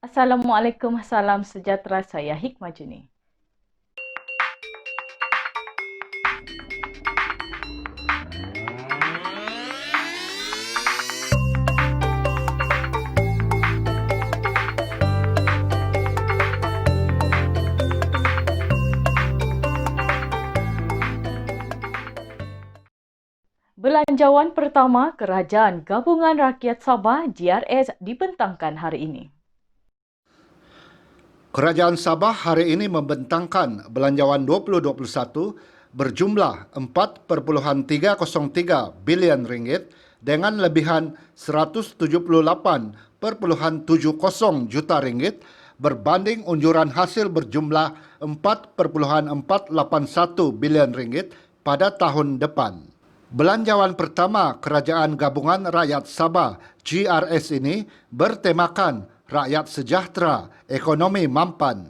Assalamualaikum, salam sejahtera. Saya Hikmah Juni. Belanjawan pertama Kerajaan Gabungan Rakyat Sabah GRS dibentangkan hari ini. Kerajaan Sabah hari ini membentangkan Belanjawan 2021 berjumlah 4,303 bilion ringgit dengan lebihan 178,70 juta ringgit berbanding unjuran hasil berjumlah 4,481 bilion ringgit pada tahun depan. Belanjawan pertama Kerajaan Gabungan Rakyat Sabah GRS ini bertemakan rakyat sejahtera, ekonomi mampan.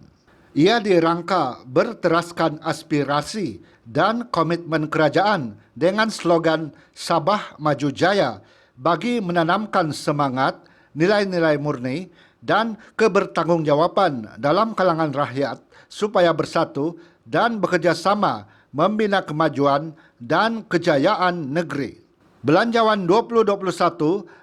Ia dirangka berteraskan aspirasi dan komitmen kerajaan dengan slogan Sabah Maju Jaya bagi menanamkan semangat, nilai-nilai murni dan kebertanggungjawaban dalam kalangan rakyat supaya bersatu dan bekerjasama membina kemajuan dan kejayaan negeri. Belanjawan 2021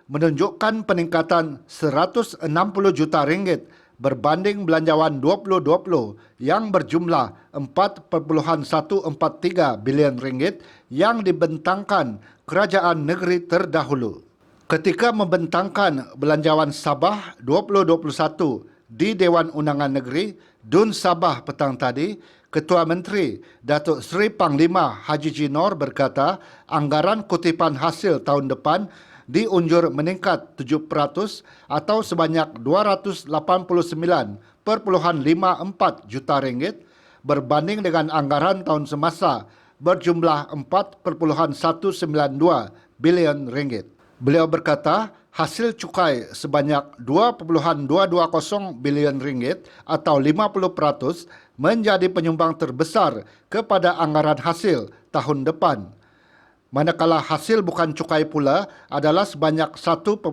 menunjukkan peningkatan 160 juta ringgit berbanding Belanjawan 2020 yang berjumlah 4,143 bilion ringgit yang dibentangkan kerajaan negeri terdahulu. Ketika membentangkan Belanjawan Sabah 2021 di Dewan Undangan Negeri Dun Sabah petang tadi, Ketua Menteri Datuk Seri Panglima Haji Jinor berkata anggaran kutipan hasil tahun depan diunjur meningkat 7% atau sebanyak 289,54 juta ringgit berbanding dengan anggaran tahun semasa berjumlah 4,192 bilion ringgit. Beliau berkata hasil cukai sebanyak 2,220 bilion ringgit atau 50% menjadi penyumbang terbesar kepada anggaran hasil tahun depan. Manakala hasil bukan cukai pula adalah sebanyak 1,805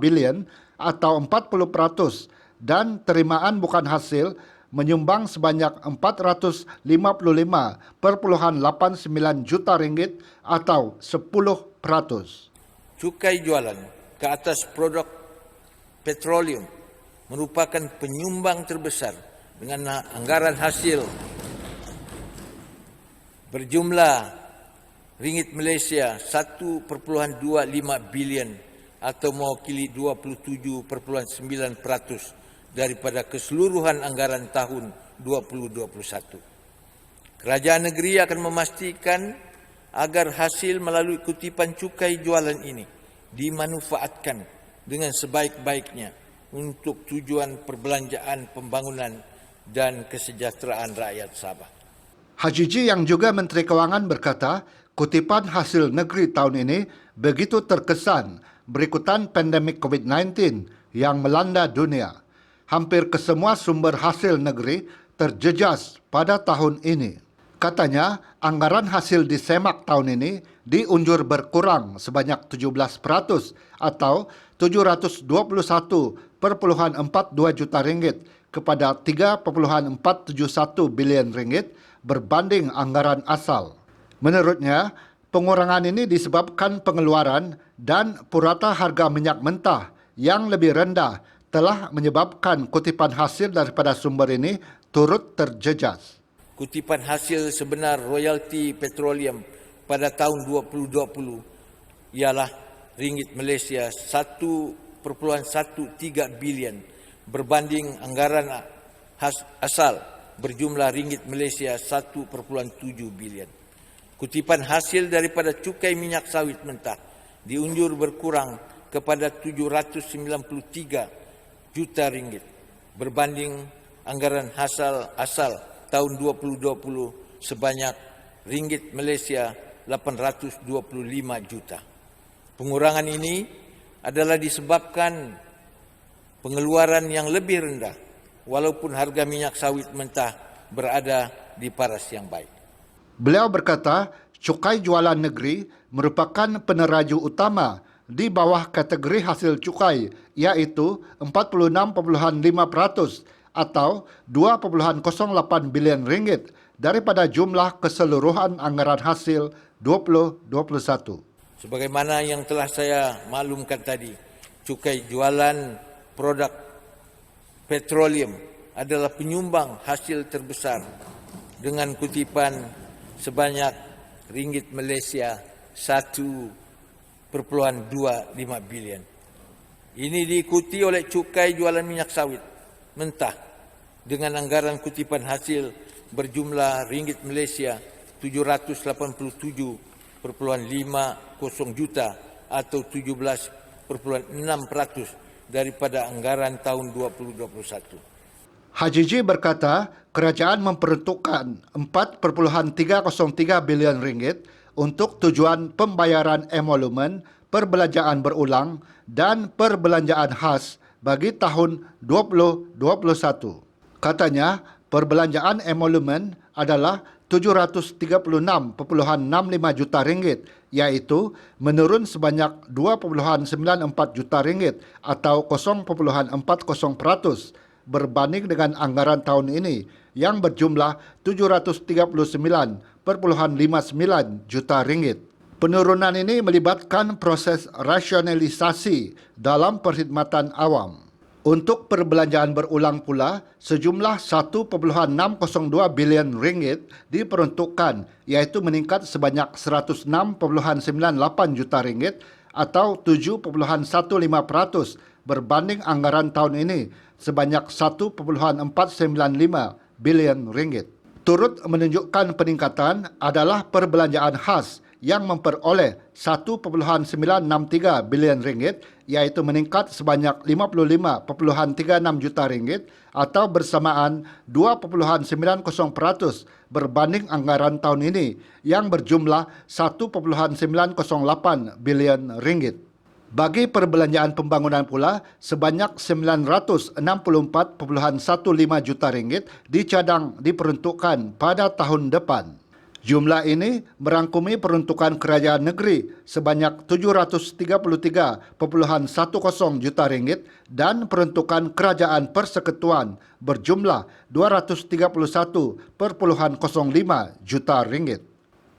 bilion atau 40% dan terimaan bukan hasil menyumbang sebanyak 455,89 juta ringgit atau 10%. Cukai jualan ke atas produk petroleum merupakan penyumbang terbesar dengan anggaran hasil berjumlah ringgit Malaysia 1,25 bilion atau mewakili 27,9% daripada keseluruhan anggaran tahun 2021. Kerajaan negeri akan memastikan agar hasil melalui kutipan cukai jualan ini dimanfaatkan dengan sebaik-baiknya untuk tujuan perbelanjaan pembangunan dan kesejahteraan rakyat Sabah. Haji Ji yang juga Menteri Kewangan berkata, kutipan hasil negeri tahun ini begitu terkesan berikutan pandemik COVID-19 yang melanda dunia. Hampir kesemua sumber hasil negeri terjejas pada tahun ini. Katanya, anggaran hasil di Semak tahun ini diunjur berkurang sebanyak 17% atau 721,42 juta ringgit kepada 3,471 bilion ringgit berbanding anggaran asal. Menurutnya, pengurangan ini disebabkan pengeluaran dan purata harga minyak mentah yang lebih rendah telah menyebabkan kutipan hasil daripada sumber ini turut terjejas. Kutipan hasil sebenar royalti petroleum pada tahun 2020 ialah ringgit Malaysia 1,13 bilion berbanding anggaran asal berjumlah ringgit Malaysia 1,7 bilion. Kutipan hasil daripada cukai minyak sawit mentah diunjur berkurang kepada 793 juta ringgit berbanding anggaran asal tahun 2020 sebanyak ringgit Malaysia 825 juta. Pengurangan ini adalah disebabkan pengeluaran yang lebih rendah walaupun harga minyak sawit mentah berada di paras yang baik. Beliau berkata, cukai jualan negeri merupakan peneraju utama di bawah kategori hasil cukai, iaitu 46,5% atau 2,08 bilion ringgit daripada jumlah keseluruhan anggaran hasil 2021. Sebagaimana yang telah saya maklumkan tadi, cukai jualan produk petroleum adalah penyumbang hasil terbesar dengan kutipan sebanyak ringgit Malaysia 1,25 bilion. Ini diikuti oleh cukai jualan minyak sawit mentah dengan anggaran kutipan hasil berjumlah ringgit Malaysia 787,50 juta atau 17,6% daripada anggaran tahun 2021. Hajiji berkata, kerajaan memperuntukkan 4,303 bilion ringgit untuk tujuan pembayaran emolumen, perbelanjaan berulang dan perbelanjaan khas bagi tahun 2021. Katanya, perbelanjaan emolumen adalah 736,65 juta ringgit, iaitu menurun sebanyak 2,94 juta ringgit atau 0,40% berbanding dengan anggaran tahun ini yang berjumlah 739,59 juta ringgit. Penurunan ini melibatkan proses rasionalisasi dalam perkhidmatan awam. Untuk perbelanjaan berulang pula, sejumlah 1,602 bilion ringgit diperuntukkan, iaitu meningkat sebanyak 106,98 juta ringgit atau 7,15% berbanding anggaran tahun ini sebanyak 1,495 bilion ringgit. Turut menunjukkan peningkatan adalah perbelanjaan khas yang memperoleh 1,963 bilion ringgit, iaitu meningkat sebanyak 55,36 juta ringgit atau bersamaan 2,90% berbanding anggaran tahun ini yang berjumlah 1,908 bilion ringgit. Bagi perbelanjaan pembangunan pula, sebanyak 964,15 juta ringgit dicadang diperuntukkan pada tahun depan. Jumlah ini merangkumi peruntukan kerajaan negeri sebanyak 733,10 juta ringgit dan peruntukan kerajaan persekutuan berjumlah 231,05 juta ringgit.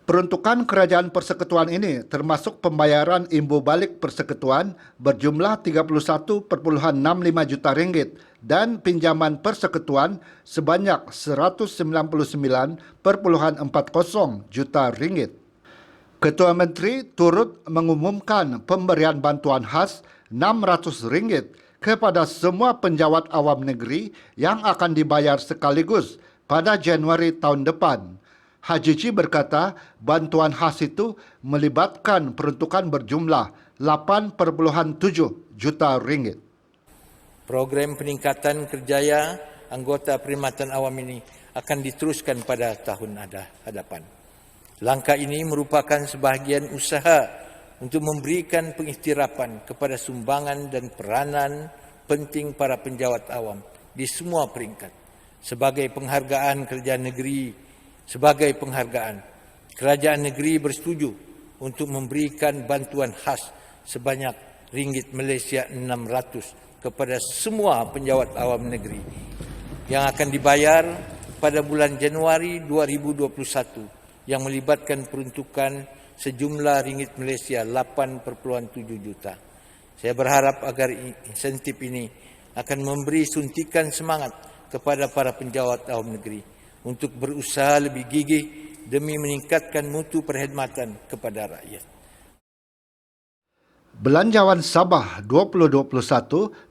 Peruntukan kerajaan persekutuan ini termasuk pembayaran imbal balik persekutuan berjumlah 31,65 juta ringgit dan pinjaman persekutuan sebanyak 199,40 juta ringgit. Ketua Menteri turut mengumumkan pemberian bantuan khas RM600 kepada semua penjawat awam negeri yang akan dibayar sekaligus pada Januari tahun depan. Hajiji berkata, bantuan khas itu melibatkan peruntukan berjumlah 8,7 juta ringgit. Program peningkatan kerjaya anggota perkhidmatan awam ini akan diteruskan pada tahun hadapan. Langkah ini merupakan sebahagian usaha untuk memberikan pengiktirapan kepada sumbangan dan peranan penting para penjawat awam di semua peringkat. Sebagai penghargaan kerajaan negeri, kerajaan negeri bersetuju untuk memberikan bantuan khas sebanyak ringgit Malaysia 600 kepada semua penjawat awam negeri yang akan dibayar pada bulan Januari 2021 yang melibatkan peruntukan sejumlah ringgit Malaysia 8,7 juta. Saya berharap agar insentif ini akan memberi suntikan semangat kepada para penjawat awam negeri untuk berusaha lebih gigih demi meningkatkan mutu perkhidmatan kepada rakyat. Belanjawan Sabah 2021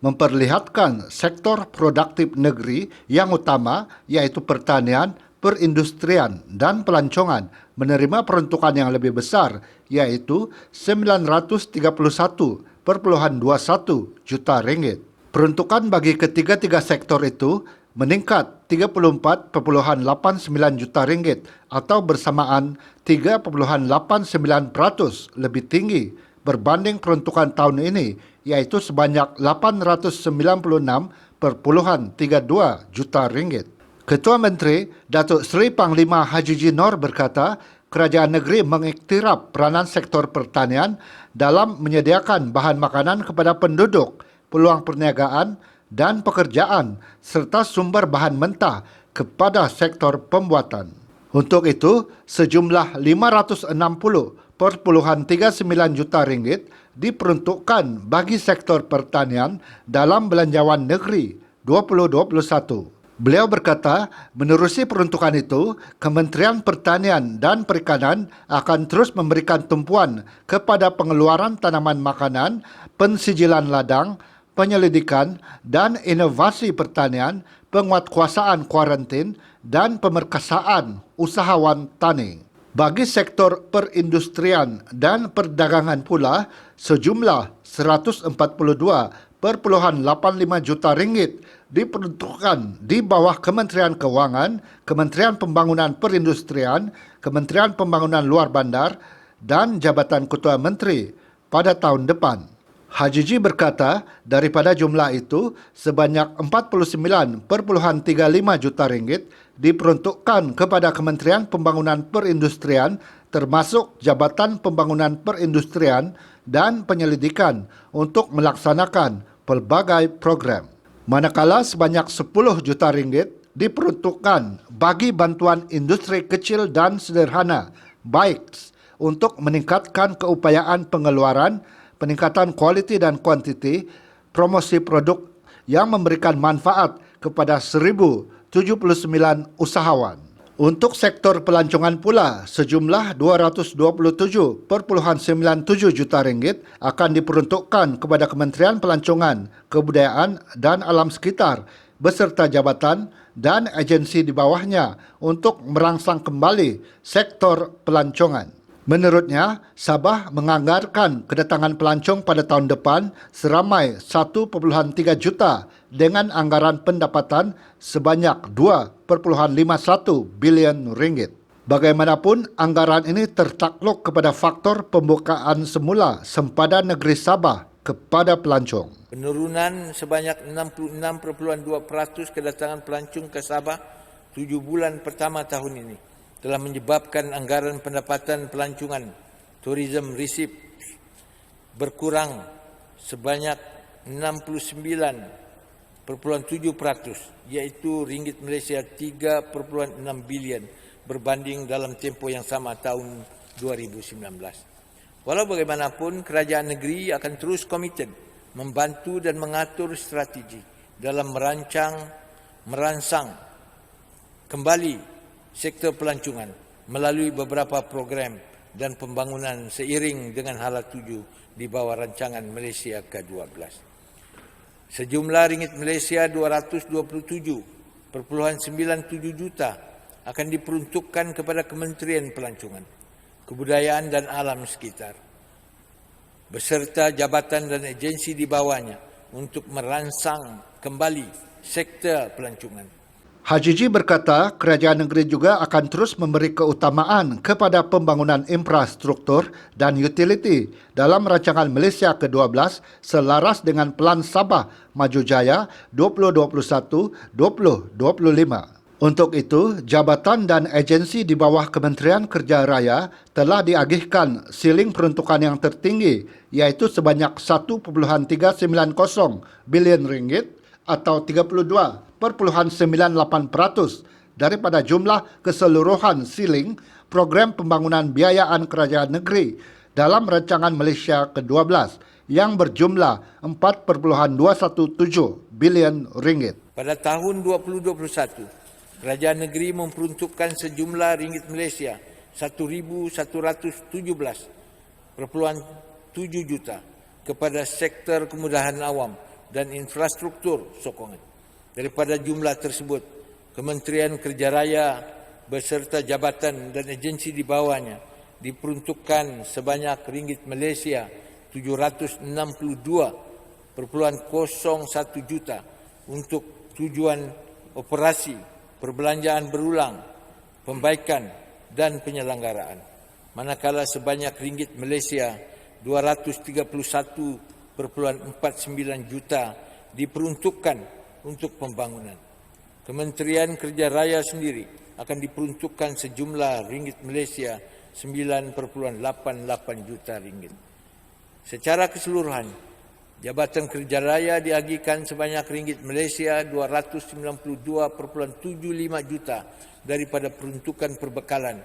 memperlihatkan sektor produktif negeri yang utama iaitu pertanian, perindustrian dan pelancongan menerima peruntukan yang lebih besar iaitu 931,21 juta ringgit. Peruntukan bagi ketiga-tiga sektor itu meningkat 34,89 juta ringgit atau bersamaan 3,89% lebih tinggi berbanding peruntukan tahun ini iaitu sebanyak 896,32 juta ringgit. Ketua Menteri Datuk Seri Panglima Hajiji Noor berkata, kerajaan negeri mengiktiraf peranan sektor pertanian dalam menyediakan bahan makanan kepada penduduk, peluang perniagaan dan pekerjaan serta sumber bahan mentah kepada sektor pembuatan. Untuk itu, sejumlah 560,39 juta ringgit diperuntukkan bagi sektor pertanian dalam Belanjawan Negeri 2021. Beliau berkata, menerusi peruntukan itu, Kementerian Pertanian dan Perikanan akan terus memberikan tumpuan kepada pengeluaran tanaman makanan, pensijilan ladang, penyelidikan dan inovasi pertanian, penguatkuasaan kuarantin dan pemerkasaan usahawan tani. Bagi sektor perindustrian dan perdagangan pula, sejumlah 142,85 juta ringgit diperuntukkan di bawah Kementerian Keuangan, Kementerian Pembangunan Perindustrian, Kementerian Pembangunan Luar Bandar dan Jabatan Ketua Menteri pada tahun depan. Hajiji berkata, daripada jumlah itu, sebanyak 49,35 juta ringgit diperuntukkan kepada Kementerian Pembangunan Perindustrian termasuk Jabatan Pembangunan Perindustrian dan Penyelidikan untuk melaksanakan pelbagai program. Manakala sebanyak 10 juta ringgit diperuntukkan bagi bantuan industri kecil dan sederhana, BIKES, untuk meningkatkan keupayaan pengeluaran, peningkatan kualiti dan kuantiti, promosi produk yang memberikan manfaat kepada 1,079 usahawan. Untuk sektor pelancongan pula, sejumlah 227,97 juta ringgit akan diperuntukkan kepada Kementerian Pelancongan, Kebudayaan dan Alam Sekitar beserta jabatan dan agensi di bawahnya untuk merangsang kembali sektor pelancongan. Menurutnya, Sabah menganggarkan kedatangan pelancong pada tahun depan seramai 1,3 juta dengan anggaran pendapatan sebanyak 2,51 bilion ringgit. Bagaimanapun, anggaran ini tertakluk kepada faktor pembukaan semula sempadan negeri Sabah kepada pelancong. Penurunan sebanyak 66,2% kedatangan pelancong ke Sabah 7 bulan pertama tahun ini telah menyebabkan anggaran pendapatan pelancongan tourism receipts berkurang sebanyak 69,7%, iaitu ringgit Malaysia 3,6 bilion berbanding dalam tempoh yang sama tahun 2019. Walau bagaimanapun, kerajaan negeri akan terus komited membantu dan mengatur strategi dalam merangsang kembali sektor pelancongan melalui beberapa program dan pembangunan seiring dengan hala tuju di bawah rancangan Malaysia ke-12. Sejumlah ringgit Malaysia 227,97 juta akan diperuntukkan kepada Kementerian Pelancongan, Kebudayaan dan Alam Sekitar beserta jabatan dan agensi di bawahnya untuk merangsang kembali sektor pelancongan. Hajiji berkata, kerajaan negeri juga akan terus memberi keutamaan kepada pembangunan infrastruktur dan utility dalam rancangan Malaysia ke-12 selaras dengan Pelan Sabah Maju Jaya 2021-2025. Untuk itu, jabatan dan agensi di bawah Kementerian Kerja Raya telah diagihkan siling peruntukan yang tertinggi, iaitu sebanyak 1,390 bilion ringgit atau 32,98% daripada jumlah keseluruhan siling program pembangunan biayaan kerajaan negeri dalam rancangan Malaysia ke-12 yang berjumlah 4,217 bilion ringgit. Pada tahun 2021, kerajaan negeri memperuntukkan sejumlah ringgit Malaysia 1,117,7 juta kepada sektor kemudahan awam dan infrastruktur sokongan. Daripada jumlah tersebut, Kementerian Kerja Raya beserta jabatan dan agensi di bawahnya diperuntukkan sebanyak ringgit Malaysia 762,01 juta untuk tujuan operasi, perbelanjaan berulang, pembaikan dan penyelenggaraan. Manakala sebanyak ringgit Malaysia 231,49 juta diperuntukkan untuk pembangunan. Kementerian Kerja Raya sendiri akan diperuntukkan sejumlah ringgit Malaysia 9,88 juta ringgit. Secara keseluruhan, Jabatan Kerja Raya diagihkan sebanyak ringgit Malaysia 292,75 juta daripada peruntukan perbekalan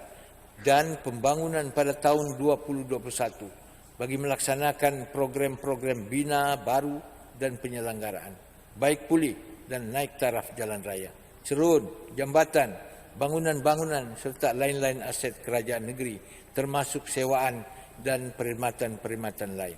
dan pembangunan pada tahun 2021 bagi melaksanakan program-program bina baru dan penyelenggaraan, baik pulih dan naik taraf jalan raya, cerun, jambatan, bangunan-bangunan serta lain-lain aset kerajaan negeri termasuk sewaan dan perkhidmatan-perkhidmatan lain.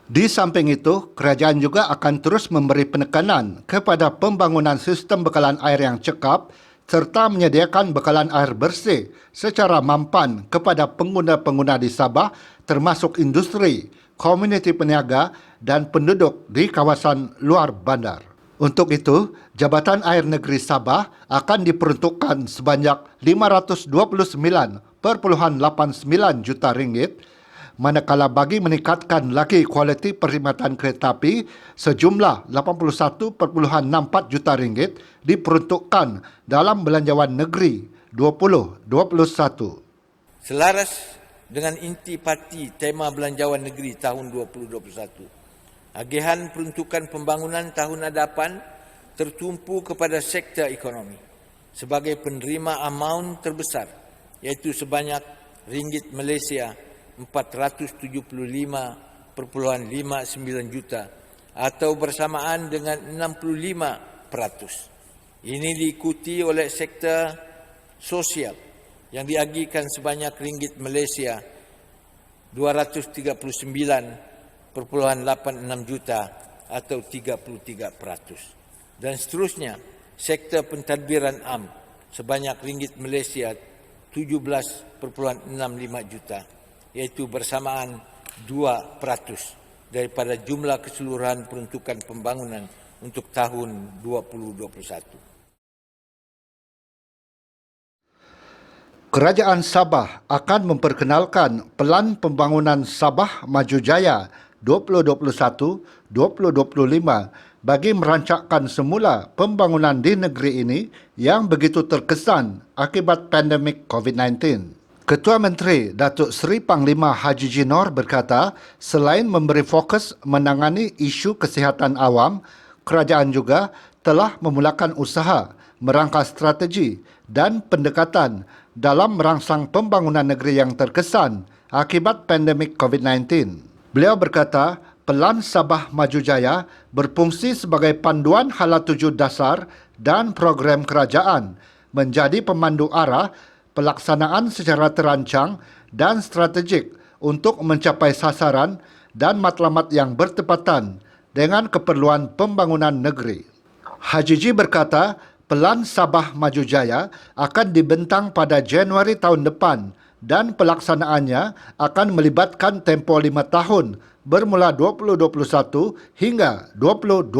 Di samping itu, kerajaan juga akan terus memberi penekanan kepada pembangunan sistem bekalan air yang cekap serta menyediakan bekalan air bersih secara mampan kepada pengguna-pengguna di Sabah termasuk industri, komuniti peniaga dan penduduk di kawasan luar bandar. Untuk itu, Jabatan Air Negeri Sabah akan diperuntukkan sebanyak 529,89 juta ringgit, manakala bagi meningkatkan lagi kualiti perkhidmatan kereta api sejumlah 81,64 juta ringgit diperuntukkan dalam Belanjawan Negeri 2021. Selaras dengan intipati tema Belanjawan Negeri tahun 2021, agihan peruntukan pembangunan tahun hadapan tertumpu kepada sektor ekonomi sebagai penerima amaun terbesar, iaitu sebanyak ringgit Malaysia 475,59 juta atau bersamaan dengan 65%. Ini diikuti oleh sektor sosial yang diagihkan sebanyak ringgit Malaysia 239,86 juta atau 33%. Dan seterusnya, sektor pentadbiran am sebanyak ringgit Malaysia 17,65 juta, iaitu bersamaan 2% daripada jumlah keseluruhan peruntukan pembangunan untuk tahun 2021. Kerajaan Sabah akan memperkenalkan Pelan Pembangunan Sabah Maju Jaya 2021-2025 bagi merancangkan semula pembangunan di negeri ini yang begitu terkesan akibat pandemik COVID-19. Ketua Menteri Datuk Seri Panglima Haji Jinor berkata, selain memberi fokus menangani isu kesihatan awam, kerajaan juga telah memulakan usaha merangka strategi dan pendekatan dalam merangsang pembangunan negeri yang terkesan akibat pandemik COVID-19. Beliau berkata, Pelan Sabah Maju Jaya berfungsi sebagai panduan hala tuju dasar dan program kerajaan, menjadi pemandu arah pelaksanaan secara terancang dan strategik untuk mencapai sasaran dan matlamat yang bertepatan dengan keperluan pembangunan negeri. Haji Ji berkata, Pelan Sabah Maju Jaya akan dibentang pada Januari tahun depan dan pelaksanaannya akan melibatkan tempoh 5 tahun bermula 2021 hingga 2025.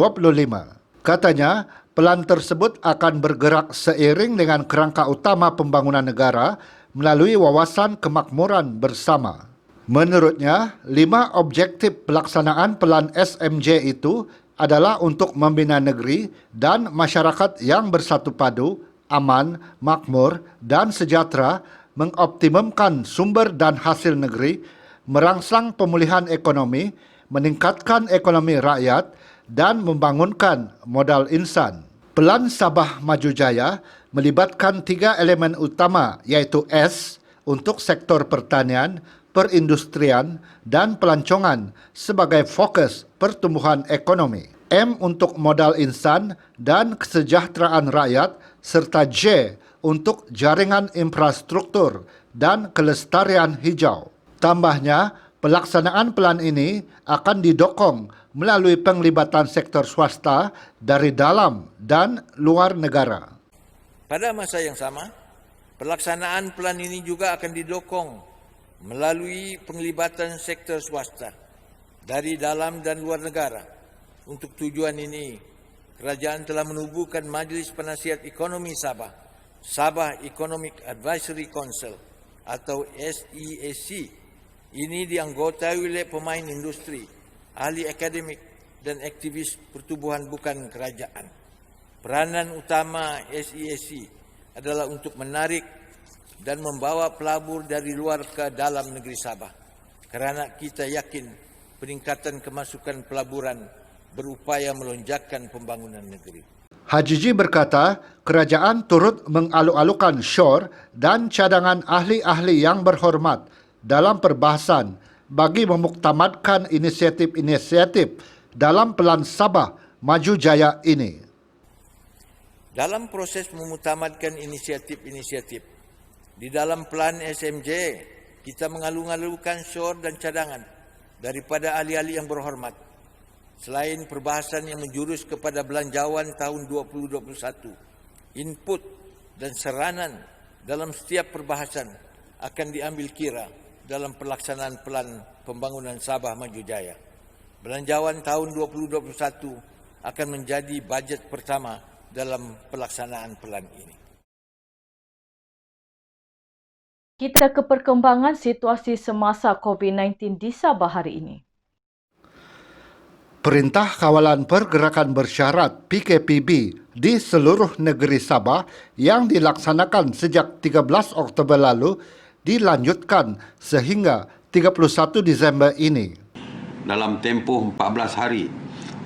Katanya, pelan tersebut akan bergerak seiring dengan kerangka utama pembangunan negara melalui wawasan kemakmuran bersama. Menurutnya, 5 objektif pelaksanaan pelan SMJ itu adalah untuk membina negeri dan masyarakat yang bersatu padu, aman, makmur dan sejahtera, mengoptimumkan sumber dan hasil negeri, merangsang pemulihan ekonomi, meningkatkan ekonomi rakyat dan membangunkan modal insan. Pelan Sabah Maju Jaya melibatkan 3 elemen utama iaitu S untuk sektor pertanian, perindustrian dan pelancongan sebagai fokus pertumbuhan ekonomi. M untuk modal insan dan kesejahteraan rakyat serta J untuk jaringan infrastruktur dan kelestarian hijau. Tambahnya, pelaksanaan pelan ini akan didokong melalui penglibatan sektor swasta dari dalam dan luar negara. Pada masa yang sama, pelaksanaan pelan ini juga akan didokong melalui penglibatan sektor swasta dari dalam dan luar negara. Untuk tujuan ini, kerajaan telah menubuhkan Majlis Penasihat Ekonomi Sabah, Sabah Economic Advisory Council atau SEAC. Ini dianggotai oleh pemain industri, ahli akademik dan aktivis pertubuhan bukan kerajaan. Peranan utama SEAC adalah untuk menarik dan membawa pelabur dari luar ke dalam negeri Sabah. Kerana kita yakin peningkatan kemasukan pelaburan berupaya melonjakkan pembangunan negeri. Hajiji berkata, kerajaan turut mengaluk-alukan SURE dan cadangan ahli-ahli yang berhormat dalam perbahasan bagi memuktamadkan inisiatif-inisiatif dalam Pelan Sabah Maju Jaya ini. Dalam proses memutamadkan inisiatif-inisiatif, di dalam Pelan SMJ, kita mengalu-alukan SURE dan cadangan daripada ahli-ahli yang berhormat. Selain perbahasan yang menjurus kepada belanjawan tahun 2021, input dan saranan dalam setiap perbahasan akan diambil kira dalam pelaksanaan Pelan Pembangunan Sabah Maju Jaya. Belanjawan tahun 2021 akan menjadi bajet pertama dalam pelaksanaan pelan ini. Kita ke perkembangan situasi semasa COVID-19 di Sabah hari ini. Perintah Kawalan Pergerakan Bersyarat PKPB di seluruh negeri Sabah yang dilaksanakan sejak 13 Oktober lalu dilanjutkan sehingga 31 Disember ini. Dalam tempoh 14 hari,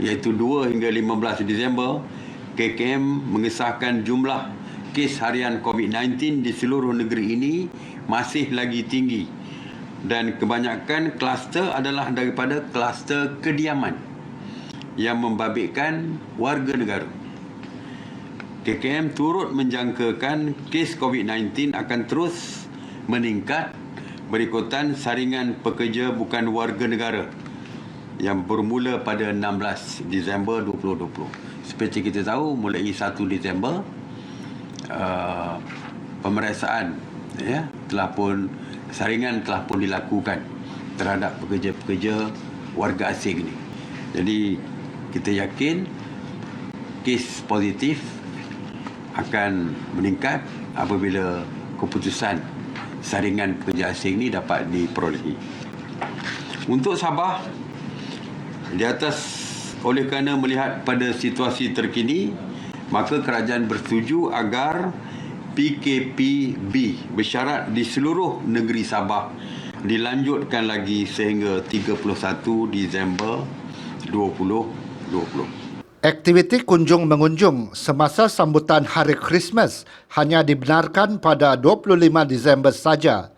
iaitu 2 hingga 15 Disember, KKM mengesahkan jumlah kes harian COVID-19 di seluruh negeri ini masih lagi tinggi dan kebanyakan kluster adalah daripada kluster kediaman yang membabitkan warga negara. KKM turut menjangkakan kes COVID-19 akan terus meningkat berikutan saringan pekerja bukan warga negara yang bermula pada 16 Disember 2020. Seperti kita tahu, mulai 1 Disember, pemeriksaan saringan telah pun dilakukan terhadap pekerja-pekerja warga asing ini. Jadi kita yakin kes positif akan meningkat apabila keputusan saringan pekerja asing ini dapat diperolehi. Untuk Sabah, di atas oleh kerana melihat pada situasi terkini, maka kerajaan bersetuju agar PKPB bersyarat di seluruh negeri Sabah dilanjutkan lagi sehingga 31 Disember 2020. Aktiviti kunjung-mengunjung semasa sambutan Hari Christmas hanya dibenarkan pada 25 Disember saja.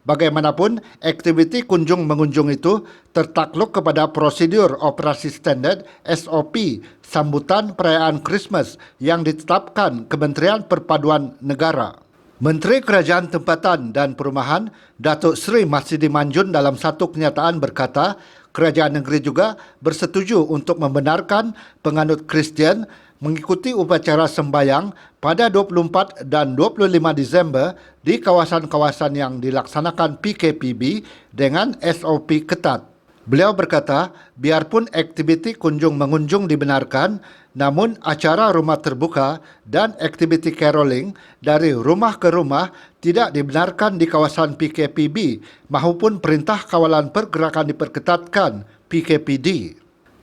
Bagaimanapun, aktiviti kunjung-mengunjung itu tertakluk kepada prosedur operasi standard SOP sambutan perayaan Christmas yang ditetapkan Kementerian Perpaduan Negara. Menteri Kerajaan Tempatan dan Perumahan, Datuk Seri Marsidi Manjun dalam satu kenyataan berkata, kerajaan negeri juga bersetuju untuk membenarkan penganut Kristian mengikuti upacara sembahyang pada 24 dan 25 Disember di kawasan-kawasan yang dilaksanakan PKPB dengan SOP ketat. Beliau berkata, biarpun aktiviti kunjung-mengunjung dibenarkan, namun acara rumah terbuka dan aktiviti caroling dari rumah ke rumah tidak dibenarkan di kawasan PKPB maupun Perintah Kawalan Pergerakan Diperketatkan PKPD.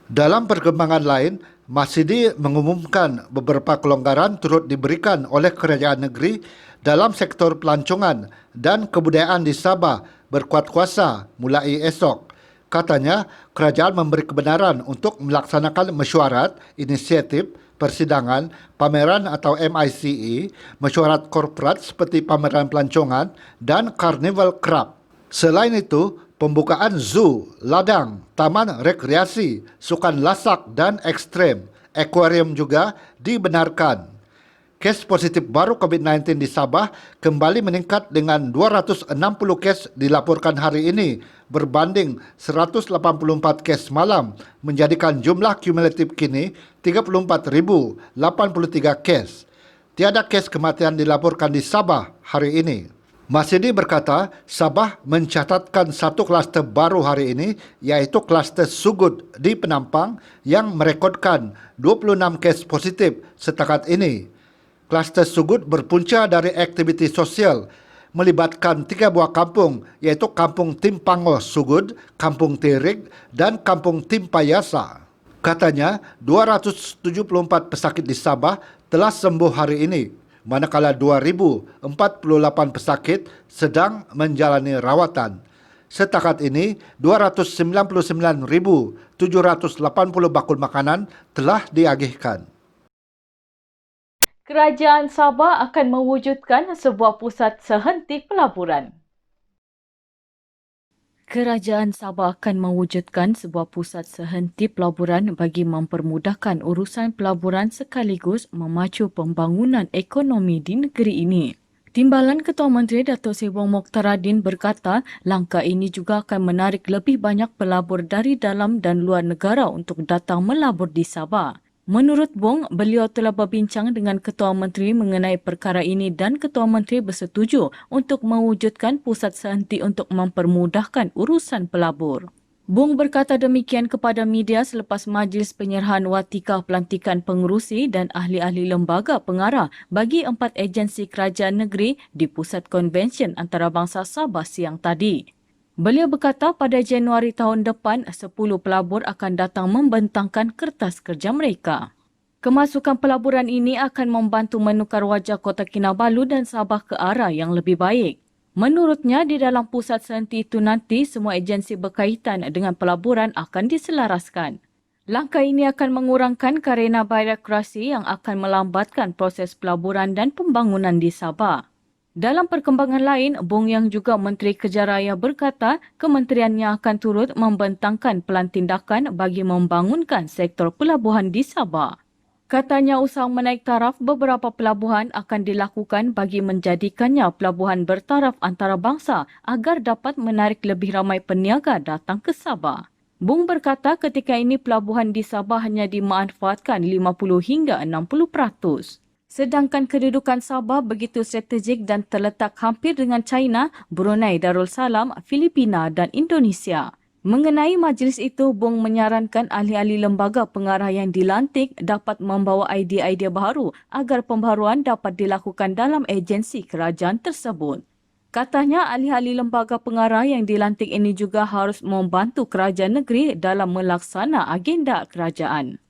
Dalam perkembangan lain, Marsidi mengumumkan beberapa kelonggaran turut diberikan oleh kerajaan negeri dalam sektor pelancongan dan kebudayaan di Sabah berkuat kuasa mulai esok. Katanya, kerajaan memberi kebenaran untuk melaksanakan mesyuarat, inisiatif, persidangan, pameran atau MICE, mesyuarat korporat seperti pameran pelancongan dan karnival krab. Selain itu, pembukaan zoo, ladang, taman rekreasi, sukan lasak dan ekstrem, akuarium juga dibenarkan. Kes positif baru COVID-19 di Sabah kembali meningkat dengan 260 kes dilaporkan hari ini berbanding 184 kes malam menjadikan jumlah kumulatif kini 34,083 kes. Tiada kes kematian dilaporkan di Sabah hari ini. Marsidi berkata, Sabah mencatatkan satu kluster baru hari ini iaitu kluster Sugud di Penampang yang merekodkan 26 kes positif setakat ini. Kluster Sugud berpunca dari aktiviti sosial melibatkan 3 buah kampung iaitu Kampung Timpangoh Sugud, Kampung Tirig dan Kampung Timpayasa. Katanya 274 pesakit di Sabah telah sembuh hari ini. manakala 2,048 pesakit sedang menjalani rawatan. Setakat ini, 299,780 bakul makanan telah diagihkan. Kerajaan Sabah akan mewujudkan sebuah pusat sehentik pelaburan. Kerajaan Sabah akan mewujudkan sebuah pusat sehenti pelaburan bagi mempermudahkan urusan pelaburan sekaligus memacu pembangunan ekonomi di negeri ini. Timbalan Ketua Menteri Datuk Seri Wong Mokhtaradin berkata langkah ini juga akan menarik lebih banyak pelabur dari dalam dan luar negara untuk datang melabur di Sabah. Menurut Wong, beliau telah berbincang dengan Ketua Menteri mengenai perkara ini dan Ketua Menteri bersetuju untuk mewujudkan pusat sehenti untuk mempermudahkan urusan pelabur. Wong berkata demikian kepada media selepas majlis penyerahan watika pelantikan pengerusi dan ahli-ahli lembaga pengarah bagi 4 agensi kerajaan negeri di Pusat Konvensyen Antarabangsa Sabah siang tadi. Beliau berkata pada Januari tahun depan, 10 pelabur akan datang membentangkan kertas kerja mereka. Kemasukan pelaburan ini akan membantu menukar wajah Kota Kinabalu dan Sabah ke arah yang lebih baik. Menurutnya, di dalam pusat sehenti itu nanti, semua agensi berkaitan dengan pelaburan akan diselaraskan. Langkah ini akan mengurangkan karena birokrasi yang akan melambatkan proses pelaburan dan pembangunan di Sabah. Dalam perkembangan lain, Bong yang juga Menteri Kerja Raya berkata kementeriannya akan turut membentangkan pelan tindakan bagi membangunkan sektor pelabuhan di Sabah. Katanya usaha menaik taraf beberapa pelabuhan akan dilakukan bagi menjadikannya pelabuhan bertaraf antarabangsa agar dapat menarik lebih ramai peniaga datang ke Sabah. Bong berkata ketika ini pelabuhan di Sabah hanya dimanfaatkan 50 hingga 60%. Sedangkan kedudukan Sabah begitu strategik dan terletak hampir dengan China, Brunei Darussalam, Filipina dan Indonesia. Mengenai majlis itu, Bong menyarankan ahli-ahli lembaga pengarah yang dilantik dapat membawa idea-idea baharu agar pembaharuan dapat dilakukan dalam agensi kerajaan tersebut. Katanya ahli-ahli lembaga pengarah yang dilantik ini juga harus membantu kerajaan negeri dalam melaksana agenda kerajaan.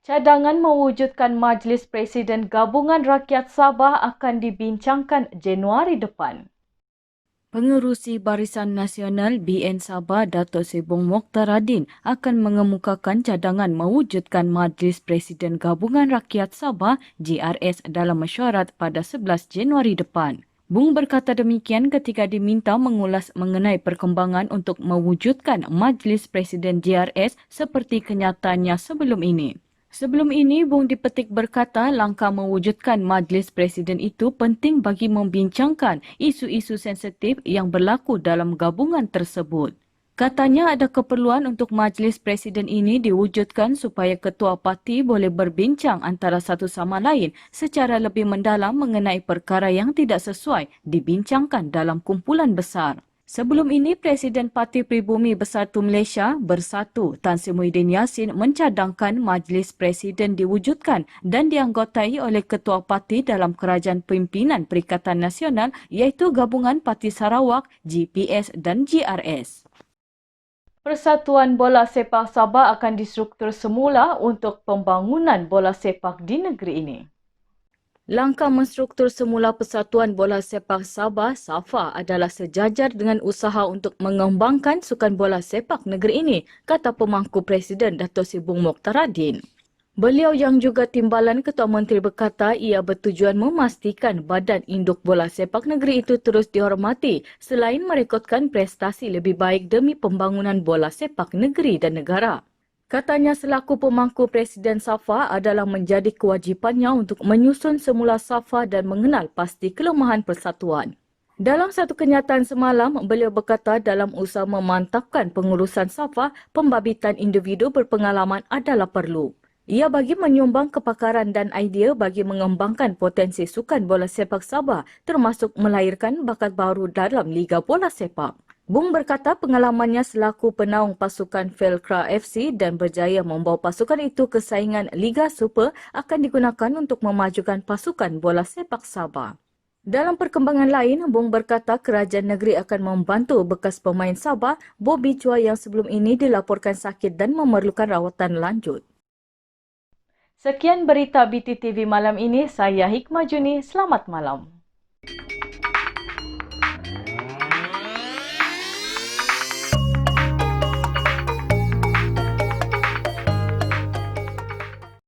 Cadangan mewujudkan Majlis Presiden Gabungan Rakyat Sabah akan dibincangkan Januari depan. Pengerusi Barisan Nasional BN Sabah Datuk Seri Wong Mokhtaradin akan mengemukakan cadangan mewujudkan Majlis Presiden Gabungan Rakyat Sabah GRS dalam mesyuarat pada 11 Januari depan. Bung berkata demikian ketika diminta mengulas mengenai perkembangan untuk mewujudkan Majlis Presiden GRS seperti kenyataannya sebelum ini. Sebelum ini, Bung dipetik berkata langkah mewujudkan Majlis Presiden itu penting bagi membincangkan isu-isu sensitif yang berlaku dalam gabungan tersebut. Katanya ada keperluan untuk Majlis Presiden ini diwujudkan supaya ketua parti boleh berbincang antara satu sama lain secara lebih mendalam mengenai perkara yang tidak sesuai dibincangkan dalam kumpulan besar. Sebelum ini, Presiden Parti Pribumi Bersatu Malaysia Bersatu Tan Sri Muhyiddin Yassin mencadangkan Majlis Presiden diwujudkan dan dianggotai oleh ketua parti dalam Kerajaan Pimpinan Perikatan Nasional iaitu Gabungan Parti Sarawak, GPS dan GRS. Persatuan Bola Sepak Sabah akan distruktur semula untuk pembangunan bola sepak di negeri ini. Langkah menstruktur semula Persatuan Bola Sepak Sabah SAFA adalah sejajar dengan usaha untuk mengembangkan sukan bola sepak negeri ini, kata pemangku Presiden Datuk Seri Wong Mokhtaradin. Beliau yang juga timbalan Ketua Menteri berkata ia bertujuan memastikan badan induk bola sepak negeri itu terus dihormati selain merekodkan prestasi lebih baik demi pembangunan bola sepak negeri dan negara. Katanya selaku pemangku Presiden SAFA adalah menjadi kewajipannya untuk menyusun semula SAFA dan mengenal pasti kelemahan persatuan. Dalam satu kenyataan semalam, beliau berkata dalam usaha memantapkan pengurusan SAFA, pembabitan individu berpengalaman adalah perlu. Ia bagi menyumbang kepakaran dan idea bagi mengembangkan potensi sukan bola sepak Sabah termasuk melahirkan bakat baru dalam Liga Bola Sepak. Bung berkata pengalamannya selaku penaung pasukan Felkra FC dan berjaya membawa pasukan itu ke saingan Liga Super akan digunakan untuk memajukan pasukan bola sepak Sabah. Dalam perkembangan lain, Bung berkata kerajaan negeri akan membantu bekas pemain Sabah, Bobby Chua yang sebelum ini dilaporkan sakit dan memerlukan rawatan lanjut. Sekian berita BTTV malam ini. Saya Hikmah Juni. Selamat malam.